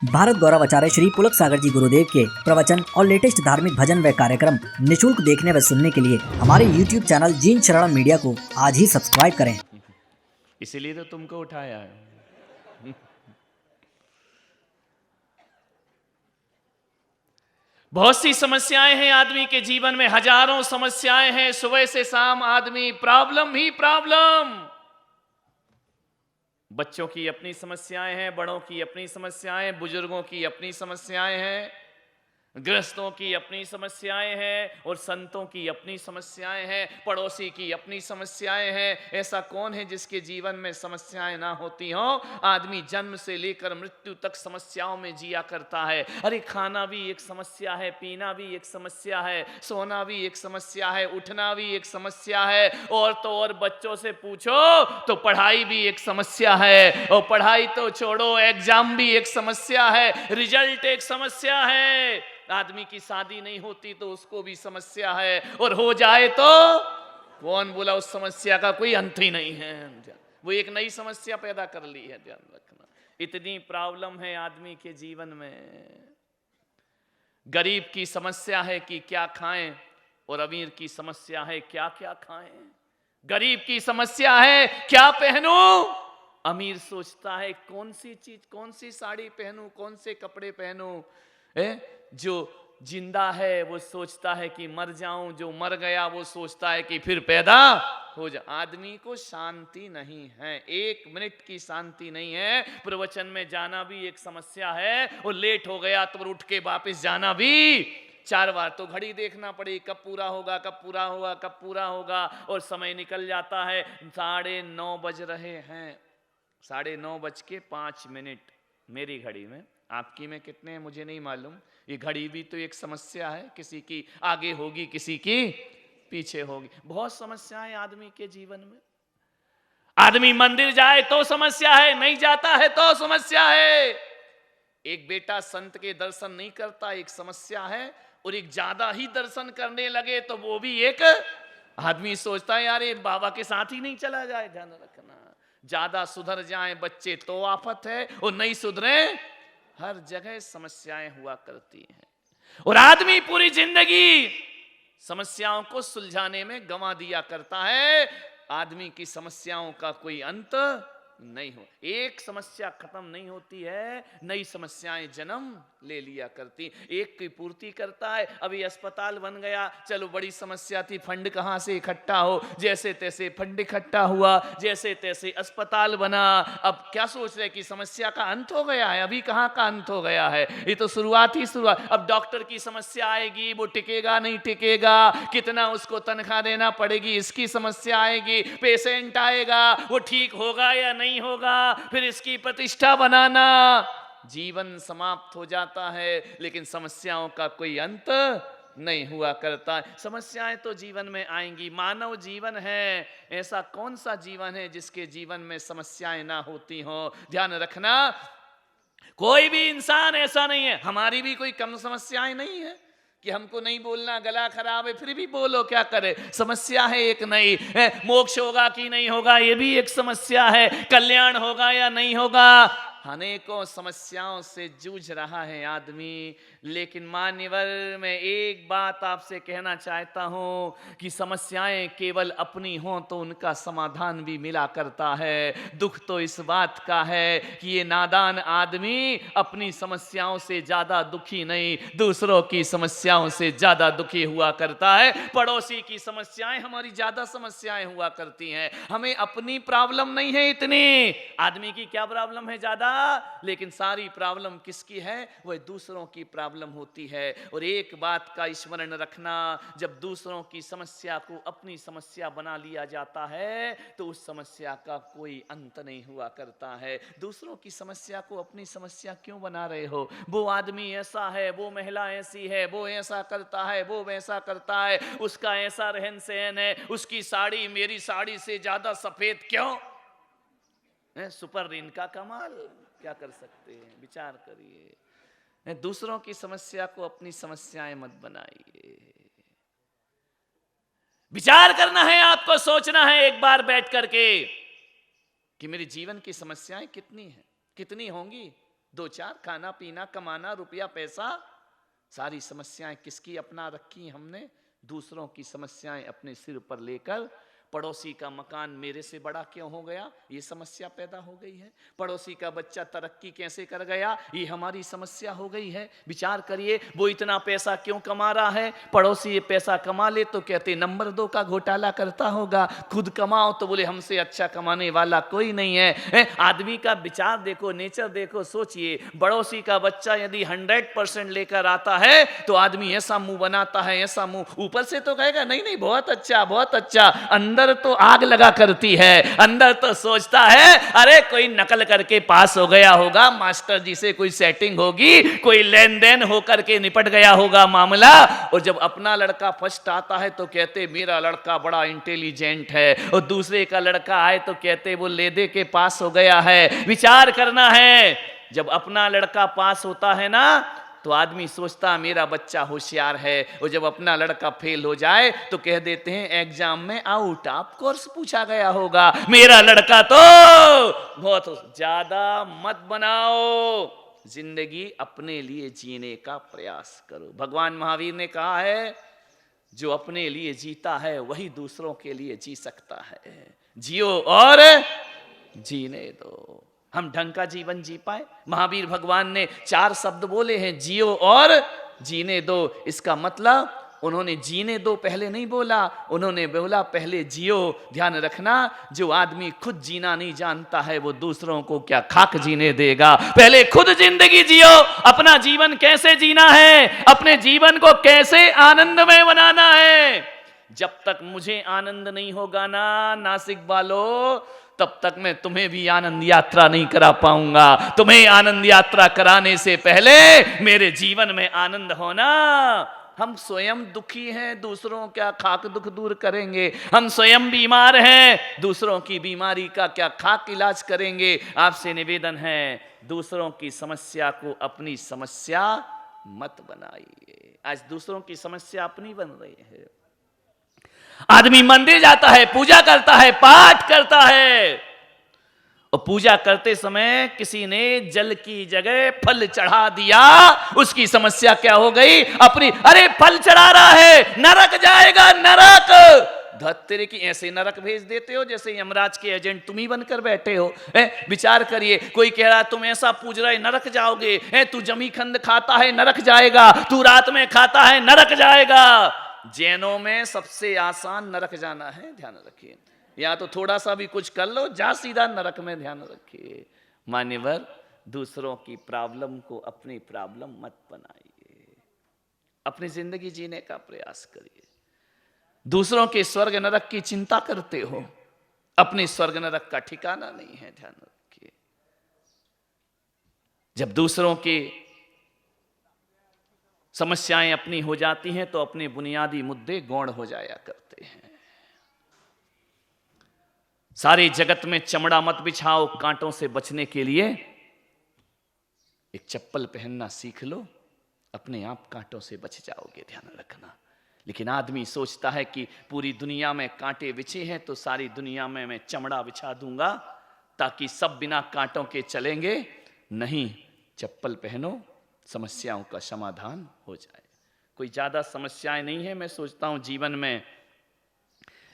भारत गौरव आचार्य श्री पुलक सागर जी गुरुदेव के प्रवचन और लेटेस्ट धार्मिक भजन व कार्यक्रम निशुल्क देखने व सुनने के लिए हमारे YouTube चैनल जीन शरण मीडिया को आज ही सब्सक्राइब करें। इसीलिए तो तुमको उठाया है। बहुत सी समस्याएं हैं आदमी के जीवन में, हजारों समस्याएं हैं। सुबह से शाम आदमी प्रॉब्लम ही प्रॉब्लम। बच्चों की अपनी समस्याएं हैं, बड़ों की अपनी समस्याएं, बुजुर्गों की अपनी समस्याएं हैं, गृहस्थों की अपनी समस्याएं हैं और संतों की अपनी समस्याएं हैं, पड़ोसी की अपनी समस्याएं हैं। ऐसा कौन है जिसके जीवन में समस्याएं ना होती हों? आदमी जन्म से लेकर मृत्यु तक समस्याओं में जिया करता है। अरे खाना भी एक समस्या है, पीना भी एक समस्या है, सोना भी एक समस्या है, उठना भी एक समस्या है, और तो और बच्चों से पूछो तो पढ़ाई भी एक समस्या है, और पढ़ाई तो छोड़ो, एग्जाम भी एक समस्या है, रिजल्ट एक समस्या है। आदमी की शादी नहीं होती तो उसको भी समस्या है, और हो जाए तो कौन बोला उस समस्या का कोई अंत ही नहीं है। वो एक नई समस्या पैदा कर ली है। ध्यान रखना, इतनी प्रॉब्लम है आदमी के जीवन में। गरीब की समस्या है कि क्या खाएं, और अमीर की समस्या है क्या क्या खाएं। गरीब की समस्या है क्या पहनूं, अमीर सोचता है कौन सी चीज, कौन सी साड़ी पहनूं, कौन से कपड़े पहनूं। जो जिंदा है वो सोचता है कि मर जाऊं, जो मर गया वो सोचता है कि फिर पैदा हो जा। आदमी को शांति नहीं है, एक मिनट की शांति नहीं है। प्रवचन में जाना भी एक समस्या है, और लेट हो गया तो उठ के वापस जाना भी 4 बार तो घड़ी देखना पड़ी, कब पूरा होगा, कब पूरा होगा, कब पूरा होगा, और समय निकल जाता है। 9:30 बज रहे हैं, 9:05 मेरी घड़ी में। आपकी में कितने हैं मुझे नहीं मालूम। ये घड़ी भी तो एक समस्या है, किसी की आगे होगी, किसी की पीछे होगी। बहुत समस्याएं आदमी के जीवन में। आदमी मंदिर जाए तो समस्या है, नहीं जाता है तो समस्या है। एक बेटा संत के दर्शन नहीं करता, एक समस्या है, और एक ज्यादा ही दर्शन करने लगे तो वो भी एक। आदमी सोचता है यार ये बाबा के साथ ही नहीं चला जाए। ध्यान रखना, ज्यादा सुधर जाए बच्चे तो आफत है, और नहीं सुधरे हर जगह समस्याएं हुआ करती हैं। और आदमी पूरी जिंदगी समस्याओं को सुलझाने में गंवा दिया करता है। आदमी की समस्याओं का कोई अंत नहीं हो, एक समस्या खत्म नहीं होती है, नई समस्याएं जन्म ले लिया करती। एक की पूर्ति करता है। अभी अस्पताल बन गया, चलो बड़ी समस्या थी, फंड कहां से इकट्ठा हो, जैसे तैसे फंड इकट्ठा हुआ, जैसे तैसे अस्पताल बना। अब क्या सोच रहे कि समस्या का अंत हो गया है? अभी कहां का अंत हो गया है, ये तो शुरुआत ही शुरुआत। अब डॉक्टर की समस्या आएगी, वो टिकेगा नहीं टिकेगा, कितना उसको तनख्वाह देना पड़ेगी, इसकी समस्या आएगी। पेशेंट आएगा, वो ठीक होगा या नहीं होगा, फिर इसकी प्रतिष्ठा बनाना। जीवन समाप्त हो जाता है, लेकिन समस्याओं का कोई अंत नहीं हुआ करता। समस्याएं तो जीवन में आएंगी, मानव जीवन है। ऐसा कौन सा जीवन है जिसके जीवन में समस्याएं ना होती हों? ध्यान रखना, कोई भी इंसान ऐसा नहीं है। हमारी भी कोई कम समस्याएं नहीं है कि हमको नहीं बोलना, गला खराब है, फिर भी बोलो, क्या करे, समस्या है एक नई। मोक्ष होगा कि नहीं होगा, ये भी एक समस्या है। कल्याण होगा या नहीं होगा, अनेकों समस्याओं से जूझ रहा है आदमी। लेकिन मान्यवर, मैं एक बात आपसे कहना चाहता हूं कि समस्याएं केवल अपनी हों तो उनका समाधान भी मिला करता है। दुख तो इस बात का है कि ये नादान आदमी अपनी समस्याओं से ज्यादा दुखी नहीं, दूसरों की समस्याओं से ज्यादा दुखी हुआ करता है। पड़ोसी की समस्याएं हमारी ज्यादा समस्याएं हुआ करती हैं, हमें अपनी प्रॉब्लम नहीं है इतनी। आदमी की क्या प्रॉब्लम है ज्यादा, लेकिन सारी प्रॉब्लम किसकी है? वह दूसरों की प्रॉब्लम होती है। और एक बात का स्मरण रखना, जब दूसरों की समस्या को अपनी समस्या बना लिया जाता है तो उस समस्या का कोई अंत नहीं हुआ करता है। दूसरों की समस्या को अपनी समस्या क्यों बना रहे हो? वो आदमी ऐसा है, वो महिला ऐसी है, वो ऐसा करता है, वो वैसा करता है, उसका ऐसा रहन सहन है, उसकी साड़ी मेरी साड़ी से ज्यादा सफेद क्यों? सुपर रीन का कमाल, क्या कर सकते हैं, विचार करिए। दूसरों की समस्या को अपनी समस्याएं मत बनाइए। विचार करना है आपको, सोचना है एक बार बैठ करके कि मेरे जीवन की समस्याएं कितनी हैं, कितनी होंगी। दो चार खाना पीना कमाना रुपया पैसा, सारी समस्याएं किसकी अपना रखी हमने? दूसरों की समस्याएं अपने सिर पर लेकर। पड़ोसी का मकान मेरे से बड़ा क्यों हो गया, ये समस्या पैदा हो गई है। पड़ोसी का बच्चा तरक्की कैसे कर गया, ये हमारी समस्या हो गई है। विचार करिए, वो इतना पैसा क्यों कमा रहा है? पड़ोसी ये पैसा कमा ले तो कहते नंबर 2 का घोटाला करता होगा, खुद कमाओ तो बोले हमसे अच्छा कमाने वाला कोई नहीं है। आदमी का विचार देखो, नेचर देखो, सोचिए। पड़ोसी का बच्चा यदि 100% लेकर आता है तो आदमी ऐसा मुंह बनाता है, ऐसा मुंह, ऊपर से तो कहेगा नहीं नहीं बहुत अच्छा बहुत अच्छा, अंदर तो आग लगा करती है। अंदर तो सोचता है अरे कोई नकल करके पास हो गया होगा, मास्टर जी से कोई सेटिंग होगी, कोई लेन देन होकर के निपट गया होगा मामला। और जब अपना लड़का फर्स्ट आता है तो कहते मेरा लड़का बड़ा इंटेलिजेंट है, और दूसरे का लड़का आए तो कहते वो ले दे के पास हो गया है। विचार करना है, जब अपना लड़का पास होता है ना तो आदमी सोचता मेरा बच्चा होशियार है, और जब अपना लड़का फेल हो जाए तो कह देते हैं एग्जाम में आउट ऑफ कोर्स पूछा गया होगा। मेरा लड़का तो बहुत ज्यादा मत बनाओ, जिंदगी अपने लिए जीने का प्रयास करो। भगवान महावीर ने कहा है जो अपने लिए जीता है वही दूसरों के लिए जी सकता है। जियो और जीने दो। हम ढंग का जीवन जी पाए, महावीर भगवान ने 4 शब्द बोले हैं, जियो और जीने दो। इसका मतलब उन्होंने जीने दो पहले नहीं बोला, उन्होंने बोला पहले जियो। ध्यान रखना, जो आदमी खुद जीना नहीं जानता है वो दूसरों को क्या खाक जीने देगा। पहले खुद जिंदगी जियो, अपना जीवन कैसे जीना है, अपने जीवन को कैसे आनंदमय बनाना है। जब तक मुझे आनंद नहीं होगा ना नासिक वालों, तब तक मैं तुम्हें भी आनंद यात्रा नहीं करा पाऊंगा। तुम्हें आनंद यात्रा कराने से पहले मेरे जीवन में आनंद होना। हम स्वयं दुखी हैं, दूसरों क्या खाक दुख दूर करेंगे। हम स्वयं बीमार हैं, दूसरों की बीमारी का क्या खाक इलाज करेंगे। आपसे निवेदन है, दूसरों की समस्या को अपनी समस्या मत बनाइए। आज दूसरों की समस्या अपनी बन रही है। आदमी मंदिर जाता है, पूजा करता है, पाठ करता है, और पूजा करते समय किसी ने जल की जगह फल चढ़ा दिया, उसकी समस्या क्या हो गई अपनी, अरे फल चढ़ा रहा है नरक जाएगा, नरक। धत्तेरे की ऐसे नरक भेज देते हो जैसे यमराज के एजेंट तुम ही बनकर बैठे हो। विचार करिए, कोई कह रहा तुम ऐसा पूज रहे नरक जाओगे, तू जमी खंड खाता है नरक जाएगा, तू रात में खाता है नरक जाएगा। जैनों में सबसे आसान नरक जाना है, ध्यान रखिए। या तो थोड़ा सा भी कुछ कर लो, जा सीधा नरक में, ध्यान रखिए। मान्यवर, दूसरों की प्रॉब्लम को अपनी प्रॉब्लम मत बनाइए, अपनी जिंदगी जीने का प्रयास करिए। दूसरों के स्वर्ग नरक की चिंता करते हो, अपने स्वर्ग नरक का ठिकाना नहीं है, ध्यान रखिए। जब दूसरों की समस्याएं अपनी हो जाती हैं तो अपने बुनियादी मुद्दे गौण हो जाया करते हैं। सारे जगत में चमड़ा मत बिछाओ, कांटों से बचने के लिए एक चप्पल पहनना सीख लो, अपने आप कांटों से बच जाओगे, ध्यान रखना। लेकिन आदमी सोचता है कि पूरी दुनिया में कांटे बिछे हैं तो सारी दुनिया में मैं चमड़ा बिछा दूंगा ताकि सब बिना कांटों के चलेंगे। नहीं, चप्पल पहनो, समस्याओं का समाधान हो जाए। कोई ज्यादा समस्याएं नहीं है मैं सोचता हूं जीवन में,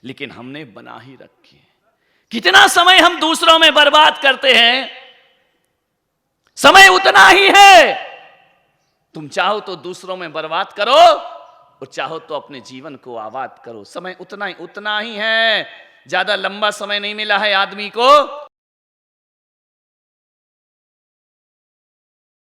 लेकिन हमने बना ही रखी है। कितना समय हम दूसरों में बर्बाद करते हैं, समय उतना ही है। तुम चाहो तो दूसरों में बर्बाद करो और चाहो तो अपने जीवन को आबाद करो। समय उतना ही है, ज्यादा लंबा समय नहीं मिला है आदमी को।